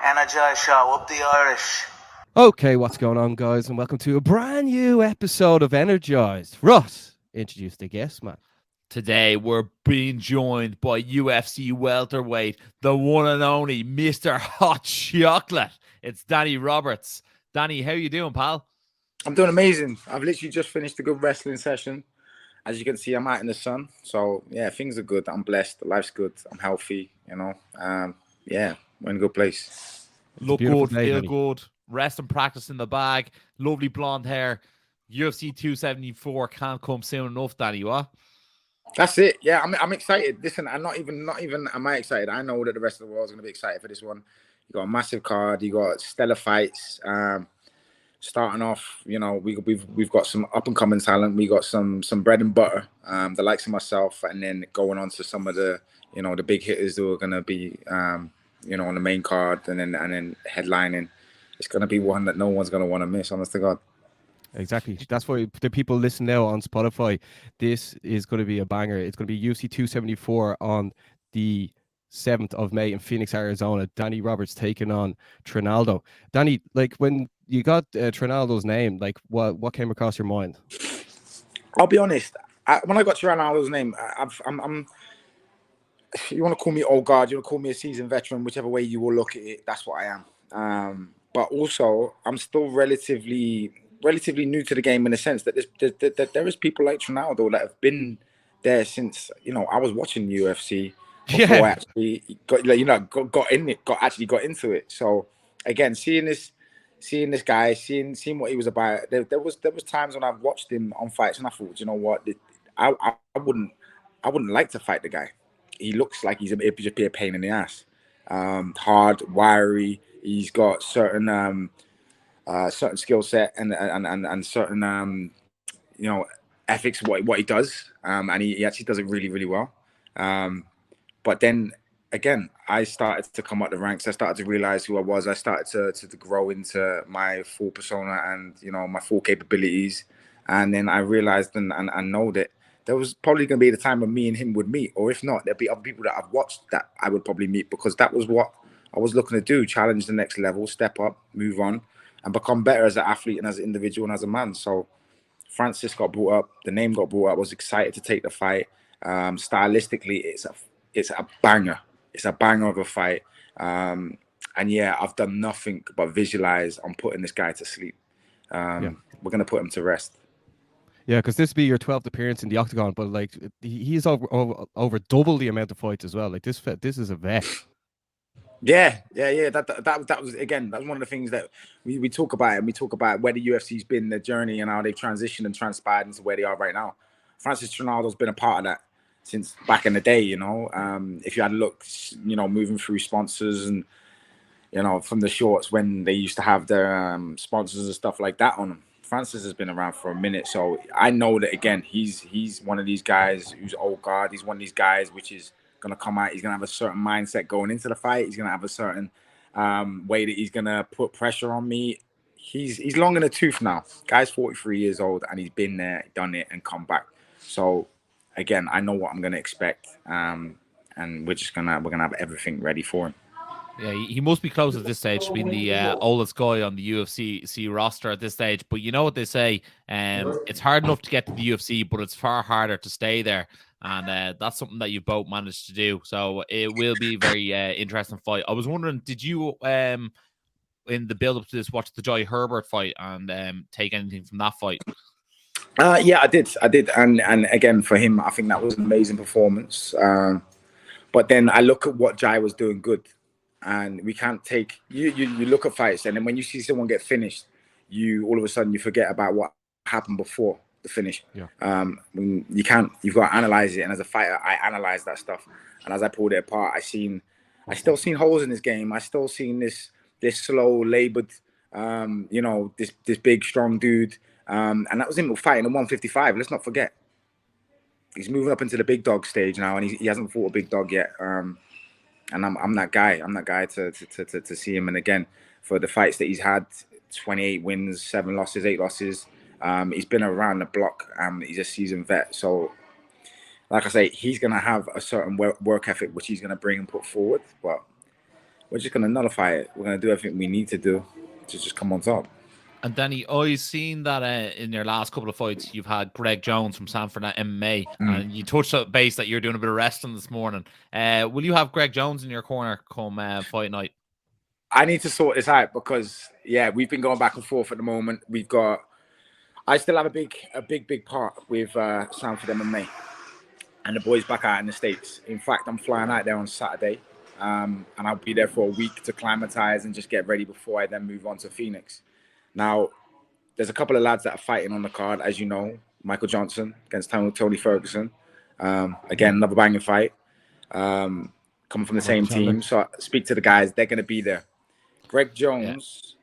Energized show, up the Irish. Okay, what's going on, guys, and welcome to a brand new episode of Energized. Ross, introduce the guest, man. Today, we're being joined by UFC welterweight, the one and only Mr. Hot Chocolate. It's Danny Roberts. Danny, how you doing, pal? I'm doing amazing. I've literally just finished a good wrestling session. As you can see, I'm out in the sun. So, yeah, things are good. I'm blessed. Life's good. I'm healthy, you know. Yeah, we're in a good place. Look good, day, feel Danny. good. Rest and practice in the bag. Lovely blonde hair. UFC 274 can't come soon enough, Danny, what? That's it. Yeah, I'm excited. Listen, I'm not even am I excited. I know that the rest of the world's going to be excited for this one. You got a massive card. You got stellar fights. Starting off, you know, we've got some up and coming talent. We got some bread and butter, the likes of myself, and then going on to some of the, you know, the big hitters who are gonna be, you know, on the main card, and then headlining. It's gonna be one that no one's gonna want to miss. Honest to God. Exactly. That's why the people listen now on Spotify. This is going to be a banger. It's going to be UFC 274 on the 7th of May in Phoenix, Arizona. Danny Roberts taking on Tronaldo. Danny, like when you got Tronaldo's name, like what came across your mind? I'll be honest. When I got Trinaldo's name, I'm. You want to call me old guard, you want to call me a seasoned veteran, whichever way you will look at it, that's what I am. But also, I'm still relatively new to the game in the sense that there is people like Tronaldo that have been there since, you know, I was watching UFC before I actually got into it. So again, seeing this guy, seeing what he was about, there was times when I've watched him on fights and I thought, you know what, I wouldn't like to fight the guy. He looks like it'd just be a pain in the ass. Hard, wiry. He's got certain skill set and certain you know, ethics what he does. And he actually does it really, really well. But then again, I started to come up the ranks. I started to realize who I was. I started to grow into my full persona and, you know, my full capabilities. And then I realized and know that there was probably going to be the time when me and him would meet, or if not, there'd be other people that I've watched that I would probably meet, because that was what I was looking to do: challenge the next level, step up, move on, and become better as an athlete and as an individual and as a man. So Francis got brought up, the name got brought up. I was excited to take the fight. Stylistically, it's a banger. It's a banger of a fight. And yeah, I've done nothing but visualize on putting this guy to sleep. We're going to put him to rest. Yeah, because this will be your 12th appearance in the octagon, but like he's over double the amount of fights as well. Like this is a vet. Yeah. That was, again, that's one of the things that we talk about, and we talk about where the UFC's been, their journey, and how they've transitioned and transpired into where they are right now. Francis Trinaldo's been a part of that since back in the day, you know. If you had a look, you know, moving through sponsors and, you know, from the shorts when they used to have their sponsors and stuff like that on them. Francis has been around for a minute, so I know that, again, he's one of these guys who's old guard. He's one of these guys which is gonna come out. He's gonna have a certain mindset going into the fight. He's gonna have a certain way that he's gonna put pressure on me. He's long in the tooth now. Guy's 43 years old, and he's been there, done it, and come back. So again, I know what I'm gonna expect, and we're gonna have everything ready for him. Yeah, he must be close at this stage to being the oldest guy on the UFC roster at this stage. But you know what they say, it's hard enough to get to the UFC, but it's far harder to stay there. And that's something that you both managed to do. So it will be a very interesting fight. I was wondering, did you, in the build-up to this, watch the Joy Herbert fight and take anything from that fight? Yeah, I did. And again, for him, I think that was an amazing performance. But then I look at what Jai was doing good. And we can't take you look at fights, and then when you see someone get finished, you all of a sudden you forget about what happened before the finish. You've got to analyze it. And as a fighter, I analyze that stuff. And as I pulled it apart, I still seen holes in this game. I still seen this slow, labored, you know, this big, strong dude. And that was him fighting at 155. Let's not forget. He's moving up into the big dog stage now, and he hasn't fought a big dog yet. And I'm that guy. I'm that guy to see him. And again, for the fights that he's had, 28 wins, 7 losses, 8 losses. He's been around the block. He's a seasoned vet. So, like I say, he's going to have a certain work ethic which he's going to bring and put forward. But we're just going to nullify it. We're going to do everything we need to do to just come on top. And Danny, I've seen that in your last couple of fights, you've had Greg Jones from Sanford MMA, and you touched on base that you're doing a bit of wrestling this morning. Will you have Greg Jones in your corner come fight night? I need to sort this out because, yeah, we've been going back and forth at the moment. I still have a big part with Sanford MMA and the boys back out in the States. In fact, I'm flying out there on Saturday, and I'll be there for a week to climatize and just get ready before I then move on to Phoenix. Now, there's a couple of lads that are fighting on the card, as you know. Michael Johnson against Tony Ferguson. Again, another banging fight. Coming from the same team. So I speak to the guys. They're going to be there. Greg Jones,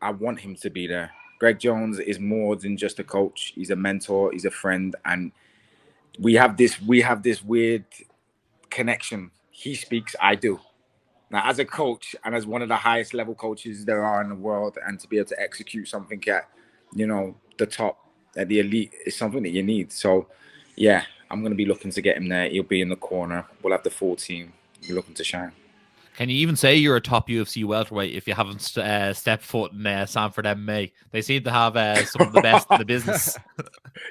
I want him to be there. Greg Jones is more than just a coach. He's a mentor. He's a friend. And we have this weird connection. He speaks, I do. Now, as a coach and as one of the highest level coaches there are in the world, and to be able to execute something at, the top, at the elite, is something that you need. So, yeah, I'm going to be looking to get him there. He'll be in the corner. We'll have the full team. We're looking to shine. Can you even say you're a top UFC welterweight if you haven't stepped foot in Sanford MMA? They seem to have some of the best in the business.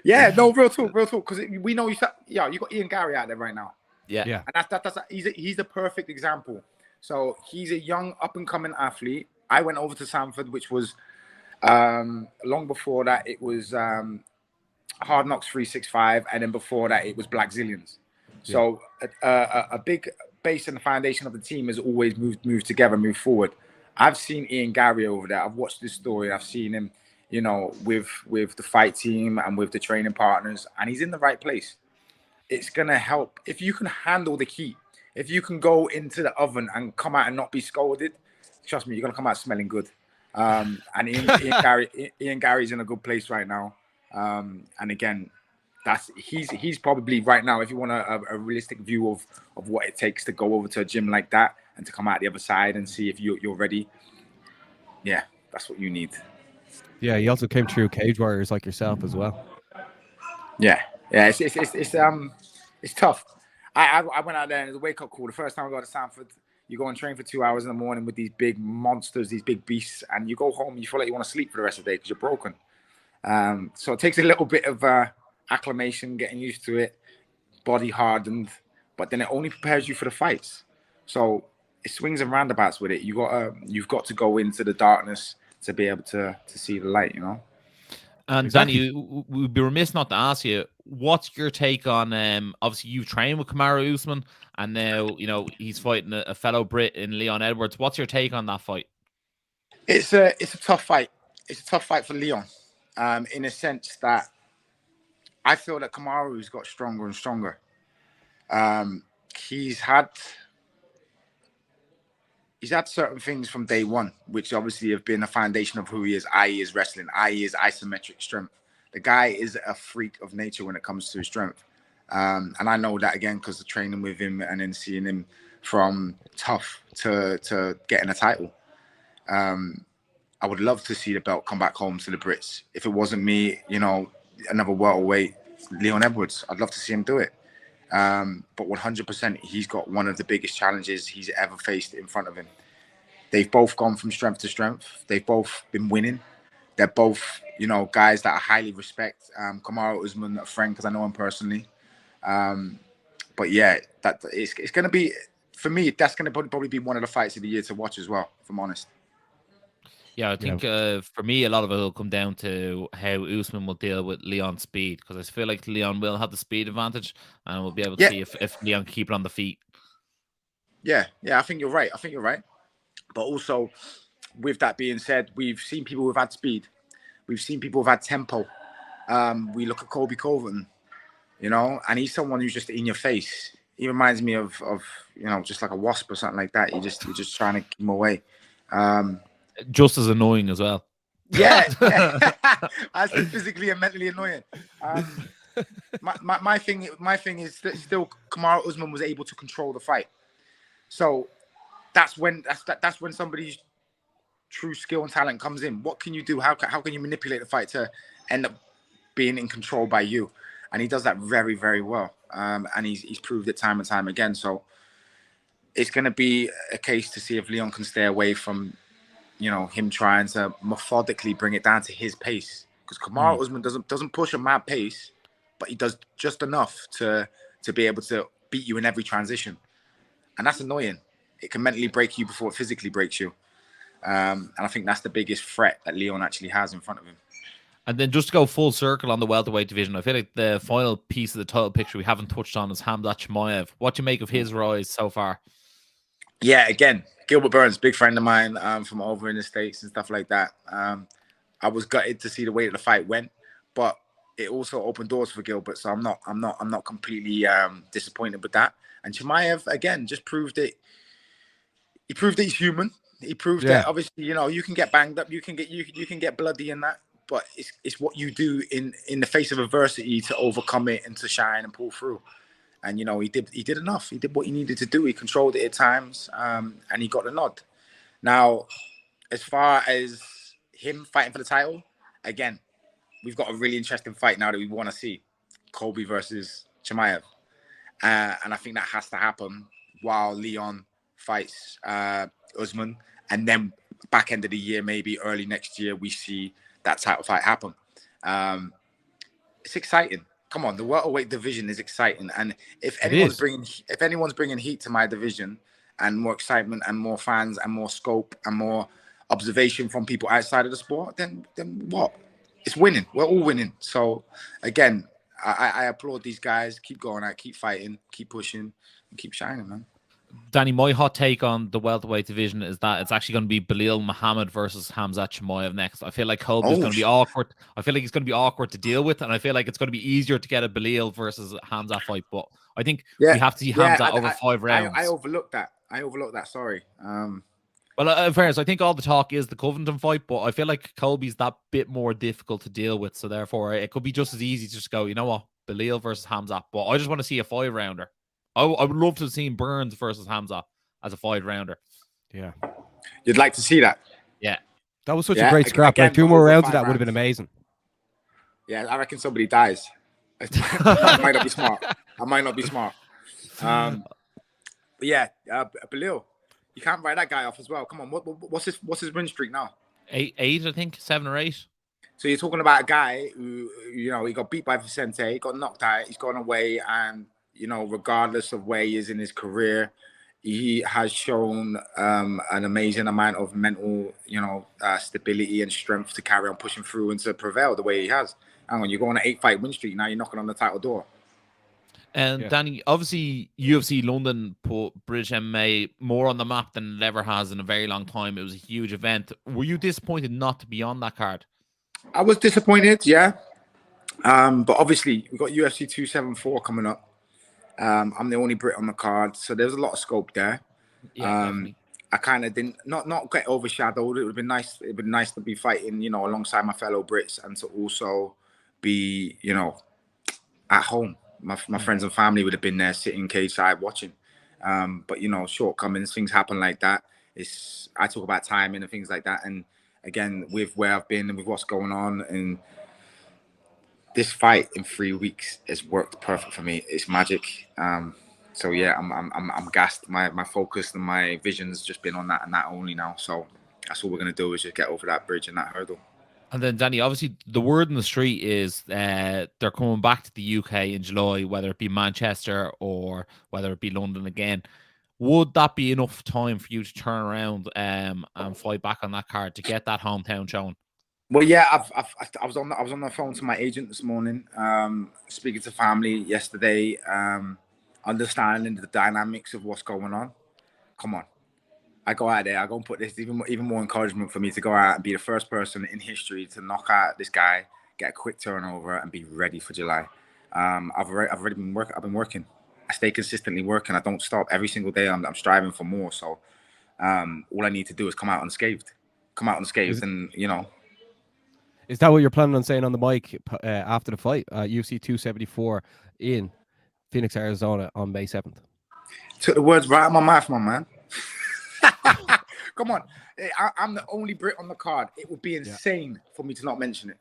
Yeah, no, real talk. Because we know you got Ian Gary out there right now. Yeah. And he's the perfect example. So he's a young up-and-coming athlete. I went over to Sanford, which was long before that. It was Hard Knocks 365, and then before that, it was Black Zillions. So a big base and the foundation of the team has always moved together, moved forward. I've seen Ian Gary over there. I've watched this story. I've seen him, with the fight team and with the training partners, and he's in the right place. It's gonna help if you can handle the heat. If you can go into the oven and come out and not be scolded, trust me, you're gonna come out smelling good. And Ian Gary's in a good place right now. And again, he's probably right now, if you want a realistic view of what it takes to go over to a gym like that and to come out the other side and see if you're ready. Yeah, that's what you need. Yeah, he also came through Cage Warriors like yourself as well. Yeah, it's tough. I went out there and it was a wake-up call. The first time I got to Sanford, you go and train for 2 hours in the morning with these big monsters, these big beasts, and you go home, you feel like you want to sleep for the rest of the day because you're broken. So it takes a little bit of acclimation, getting used to it, body hardened, but then it only prepares you for the fights. So it swings and roundabouts with it. You've got to go into the darkness to be able to see the light, And exactly. Danny, we'd be remiss not to ask you, what's your take on, obviously you've trained with Kamaru Usman, and now, he's fighting a fellow Brit in Leon Edwards. What's your take on that fight? It's a tough fight. It's a tough fight for Leon, in a sense that I feel that Kamaru's got stronger and stronger. He's had certain things from day one, which obviously have been a foundation of who he is, i.e. his wrestling, i.e. his isometric strength. The guy is a freak of nature when it comes to his strength. And I know that, again, because of training with him and then seeing him from tough to getting a title. I would love to see the belt come back home to the Brits. If it wasn't me, another welterweight, Leon Edwards, I'd love to see him do it. But 100%, he's got one of the biggest challenges he's ever faced in front of him. They've both gone from strength to strength. They've both been winning. They're both, guys that I highly respect. Kamaru Usman, a friend, because I know him personally. But yeah, that it's going to be, for me, that's going to probably be one of the fights of the year to watch as well, if I'm honest. Yeah, I think for me, a lot of it will come down to how Usman will deal with Leon's speed, because I feel like Leon will have the speed advantage, and we'll be able to see if Leon can keep it on the feet. Yeah, I think you're right. But also, with that being said, we've seen people who've had speed. We've seen people who've had tempo. We look at Colby Covington, and he's someone who's just in your face. He reminds me of just like a wasp or something like that. You're just trying to keep him away. Just as annoying as well. Yeah. I say physically and mentally annoying. My thing is that still Kamaru Usman was able to control the fight. So that's when somebody's true skill and talent comes in. What can you do? How can you manipulate the fight to end up being in control by you? and he does that very, very well. And he's proved it time and time again. So it's going to be a case to see if Leon can stay away from, him trying to methodically bring it down to his pace. Because Kamaru Usman doesn't push a mad pace, but he does just enough to be able to beat you in every transition. And that's annoying. It can mentally break you before it physically breaks you. And I think that's the biggest threat that Leon actually has in front of him. And then just to go full circle on the welterweight division, I feel like the final piece of the title picture we haven't touched on is Khamzat Chimaev. What do you make of his rise so far? Yeah, again, Gilbert Burns, big friend of mine from over in the States and stuff like that. I was gutted to see the way that the fight went, but it also opened doors for Gilbert. So I'm not completely disappointed with that. And Chimaev again just proved it. He proved that he's human. He proved that obviously, you can get banged up, you can get bloody in that, but it's what you do in the face of adversity to overcome it and to shine and pull through. And he did enough. He did what he needed to do. He controlled it at times, and he got the nod. Now, as far as him fighting for the title, again, we've got a really interesting fight now that we want to see: Colby versus Chimaev, and I think that has to happen while Leon fights Usman, and then back end of the year, maybe early next year, we see that title fight happen. It's exciting. Come on, the welterweight division is exciting, and if anyone's bringing heat to my division, and more excitement, and more fans, and more scope, and more observation from people outside of the sport, then what? It's winning. We're all winning. So again, I applaud these guys. Keep going out, keep fighting, keep pushing, and keep shining, man. Danny, my hot take on the welterweight division is that it's actually going to be Belal Muhammad versus Khamzat Chimaev next. I feel like Colby is going to be awkward. I feel like he's going to be awkward to deal with, and I feel like it's going to be easier to get a Belal versus Khamzat fight. But I think we have to see Khamzat over 5 rounds. I overlooked that. Sorry. Well, in fairness, I think all the talk is the Covington fight, but I feel like Colby's that bit more difficult to deal with. So therefore, it could be just as easy to just go, you know what, Belal versus Khamzat. But I just want to see a 5-rounder. I would love to have seen Burns versus Khamzat as a 5-rounder. Yeah. You'd like to see that? Yeah. That was such a great scrap. Again, like 2 more rounds of that would have been amazing. Yeah, I reckon somebody dies. I might not be smart. But yeah, Belal, you can't write that guy off as well. Come on, what's his win streak now? 8, I think, 7 or 8. So you're talking about a guy who, he got beat by Vicente, he got knocked out, he's gone away, and regardless of where he is in his career, he has shown an amazing amount of mental, stability and strength to carry on pushing through and to prevail the way he has. Hang on, you're going on an 8-fight win streak, now you're knocking on the title door. And Danny, obviously UFC London put British MMA more on the map than it ever has in a very long time. It was a huge event. Were you disappointed not to be on that card? I was disappointed, yeah. But obviously we've got UFC 274 coming up. I'm the only Brit on the card, so there's a lot of scope there. Yeah, I kind of didn't not get overshadowed. It would have been nice. It would be nice to be fighting, alongside my fellow Brits, and to also be, at home. My friends and family would have been there, sitting cage side watching. But shortcomings, things happen like that. I talk about timing and things like that, and again, with where I've been and with what's going on, and this fight in 3 weeks has worked perfect for me. It's magic. So yeah, I'm gassed. My focus and my vision's just been on that and that only now. So that's all we're gonna do is just get over that bridge and that hurdle. And then Danny, obviously the word in the street is they're coming back to the UK in July, whether it be Manchester or whether it be London again. Would that be enough time for you to turn around and fight back on that card to get that hometown shown? Well, yeah, I was on the phone to my agent this morning, speaking to family yesterday, understanding the dynamics of what's going on. Come on, I go out there, I go and put this even more encouragement for me to go out and be the first person in history to knock out this guy, get a quick turnover, and be ready for July. I've already been working. I've been working. I stay consistently working. I don't stop. Every single day, I'm striving for more. So all I need to do is come out unscathed. And Is that what you're planning on saying on the mic after the fight? UFC 274 in Phoenix, Arizona on May 7th. Took the words right out of my mouth, my man. Come on. I'm the only Brit on the card. It would be insane for me to not mention it.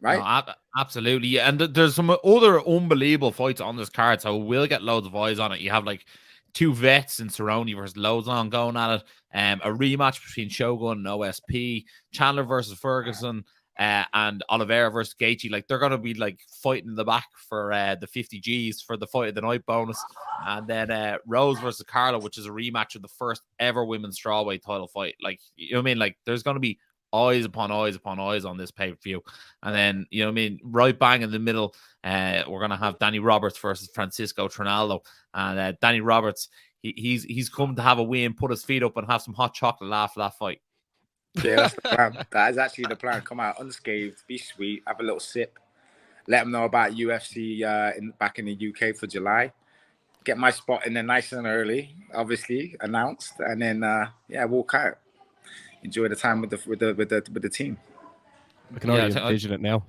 right? No, absolutely. Yeah. And there's some other unbelievable fights on this card, so we'll get loads of eyes on it. You have like two vets in Cerrone versus Lozon going at it. A rematch between Shogun and OSP, Chandler versus Ferguson, and Oliveira versus Gaethje. Like they're gonna be like fighting in the back for the 50 G's for the fight of the night bonus. And then Rose versus Carla, which is a rematch of the first ever women's strawweight title fight. Like, you know what I mean? Like there's gonna be eyes upon eyes upon eyes on this pay-per-view. And then, you know what I mean, right bang in the middle, we're going to have Danny Roberts versus Francisco Tronaldo. And Danny Roberts, he's come to have a win, put his feet up and have some hot chocolate after that fight. Yeah, that's the plan. That is actually the plan. Come out unscathed, be sweet, have a little sip, let them know about UFC back in the UK for July. Get my spot in there nice and early, obviously announced, and then walk out. Enjoy the time with the team. I can already envision it now.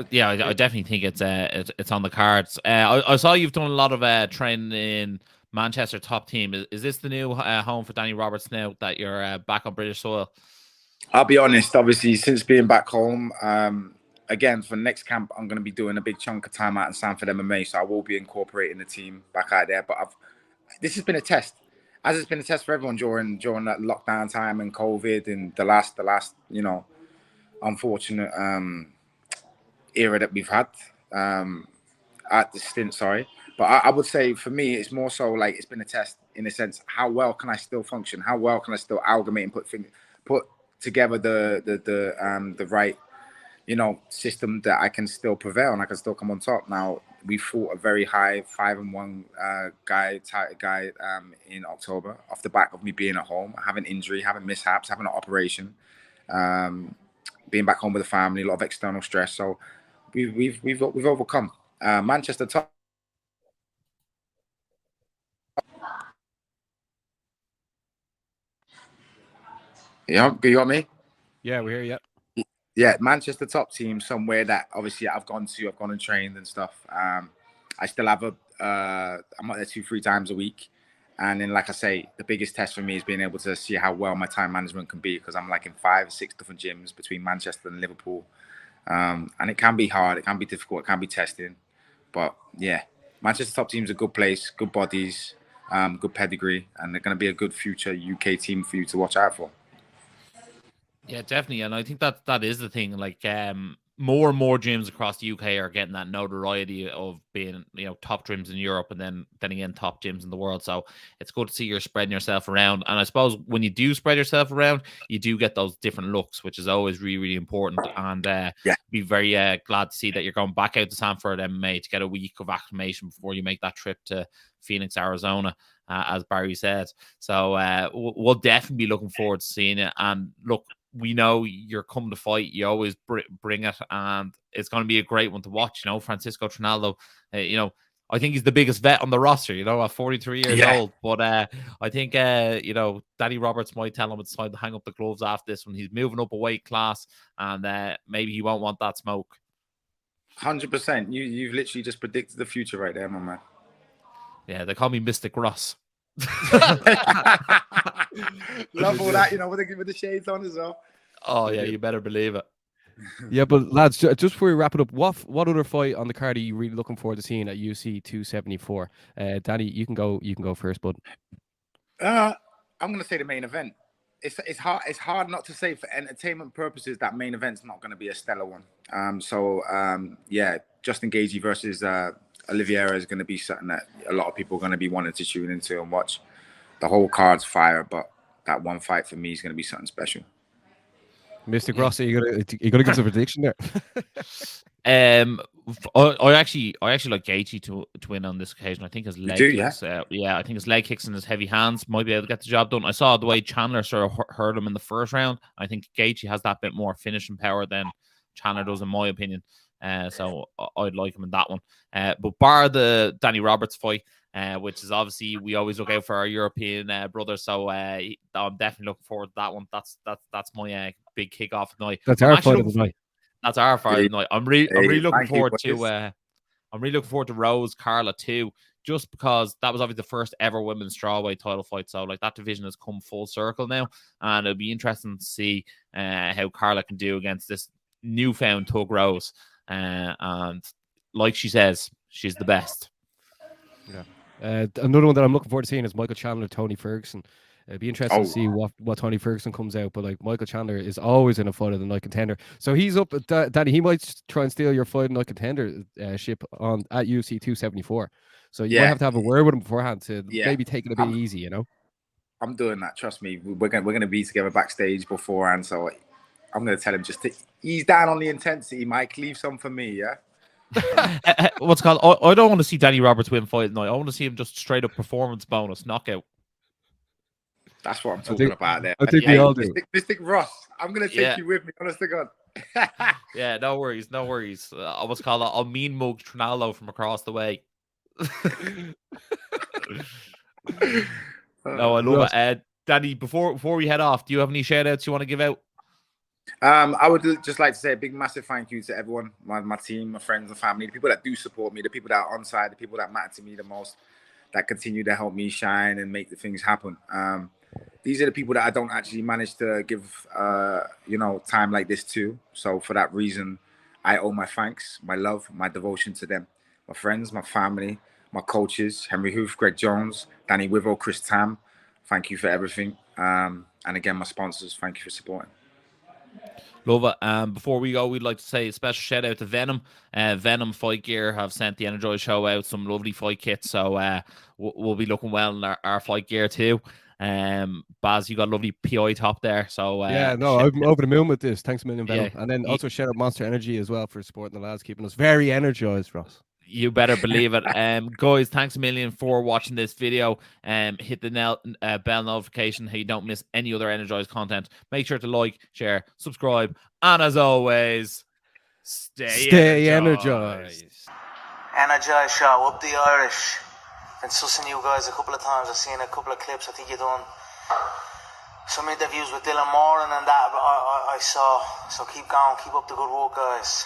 Yeah, I definitely think it's on the cards. I saw you've done a lot of training in Manchester top team. Is this the new home for Danny Roberts now that you're back on British soil? I'll be honest, obviously, since being back home, again, for next camp, I'm going to be doing a big chunk of time out in Sanford MMA, so I will be incorporating the team back out there. But this has been a test, as it's been a test for everyone during that lockdown time and COVID and the last unfortunate era that we've had at the stint. Sorry, but I would say for me, it's more so like it's been a test in a sense. How well can I still function? How well can I still amalgamate and put together the right system that I can still prevail and I can still come on top. Now we fought a very high 5-1 guy in October off the back of me being at home, having injury, having mishaps, having an operation, being back home with the family, a lot of external stress. So we've overcome. Manchester top. Yeah, you got me? Yeah, we're here, yeah. Yeah, Manchester top team, somewhere that obviously I've gone and trained and stuff. I still have I'm out there 2-3 times a week. And then, like I say, the biggest test for me is being able to see how well my time management can be, because I'm like in 5 or 6 different gyms between Manchester and Liverpool. And it can be hard, it can be difficult, it can be testing. But yeah, Manchester top team's a good place, good bodies, good pedigree, and they're going to be a good future UK team for you to watch out for. Yeah, definitely. And I think that is the thing. Like, more and more gyms across the UK are getting that notoriety of being, top gyms in Europe and then again top gyms in the world. So it's good to see you're spreading yourself around. And I suppose when you do spread yourself around, you do get those different looks, which is always really, really important. And be very glad to see that you're going back out to Sanford MMA to get a week of acclimation before you make that trip to Phoenix, Arizona, as Barry said. So we'll definitely be looking forward to seeing it. And look, we know you're coming to fight. You always bring it, and it's going to be a great one to watch. Francisco Trinaldo, I think he's the biggest vet on the roster, at 43 years old. But I think, Danny Roberts might tell him it's time to hang up the gloves after this when he's moving up a weight class, and maybe he won't want that smoke. 100%. You've literally just predicted the future right there, my man. Yeah, they call me Mystic Ross. Love all that, with the shades on as well. Oh yeah, you better believe it. Yeah, but lads, just before we wrap it up, what other fight on the card are you really looking forward to seeing at UFC 274? Danny, you can go first, bud. I'm gonna say the main event. It's hard not to say for entertainment purposes that main event's not gonna be a stellar one. Justin Gaethje versus Oliveira is going to be something that a lot of people are going to be wanting to tune into and watch. The whole card's fire, but that one fight for me is going to be something special. Mr. Grossi, you gonna give us a prediction there? I actually like Gaethje to win on this occasion. I think his leg kicks, I think his leg kicks and his heavy hands might be able to get the job done. I saw the way Chandler sort of hurt him in the first round. I think Gaethje has that bit more finishing power than Chandler does, in my opinion. So I'd like him in that one. But bar the Danny Roberts fight, which is obviously we always look out for our European brothers. So I'm definitely looking forward to that one. That's my big kickoff tonight. That's our fight of the night. That's our fight of the night. I'm really looking forward to. I'm really looking forward to Rose Carla too, just because that was obviously the first ever women's strawweight title fight. So like that division has come full circle now, and it'll be interesting to see how Carla can do against this newfound Tug Rose. And like she says, she's the best. Yeah. Another one that I'm looking forward to seeing is Michael Chandler, Tony Ferguson. It'd be interesting to see what Tony Ferguson comes out, but like Michael Chandler is always in a fight of the night contender. So he's up at Danny. He might try and steal your fight of the night contender ship at UFC 274. So you might have to have a word with him beforehand to maybe take it a bit easy, you know. I'm doing that. Trust me. We're gonna be together backstage beforehand. So I'm gonna tell him just to ease down on the intensity, Mike. Leave some for me, yeah. What's called? I don't want to see Danny Roberts win fight tonight. I want to see him just straight up performance bonus knockout. That's what I'm talking about there. I think we all do. Mystic Ross, I'm going to take you with me, honest to God. Yeah, no worries. I was called I'll mean mug Tronaldo from across the way. No, I love it. Danny, before we head off, do you have any shout outs you want to give out? I would just like to say a big, massive thank you to everyone, my team, my friends and family, the people that do support me, the people that are on side, the people that matter to me the most, that continue to help me shine and make the things happen. These are the people that I don't actually manage to give, time like this to. So for that reason, I owe my thanks, my love, my devotion to them. My friends, my family, my coaches, Henry Hoof, Greg Jones, Danny Wivo, Chris Tam. Thank you for everything. And again, my sponsors, thank you for supporting. Love it. Before we go, we'd like to say a special shout out to Venom. Venom Fight Gear have sent the Energized show out some lovely fight kits. So we'll be looking well in our fight gear too. Baz, you got a lovely PI top there. So I'm over the moon with this. Thanks a million, Venom. And then also shout out Monster Energy as well for supporting the lads, keeping us very energized, Ross. You better believe it. Guys, thanks a million for watching this video. Hit the bell notification so you don't miss any other Energized content. Make sure to like, share, subscribe, and as always, stay energized. Energized show, up the Irish. Been sussing you guys a couple of times. I've seen a couple of clips. I think you've done some interviews with Dylan Moran and that I saw. So keep going, keep up the good work, guys.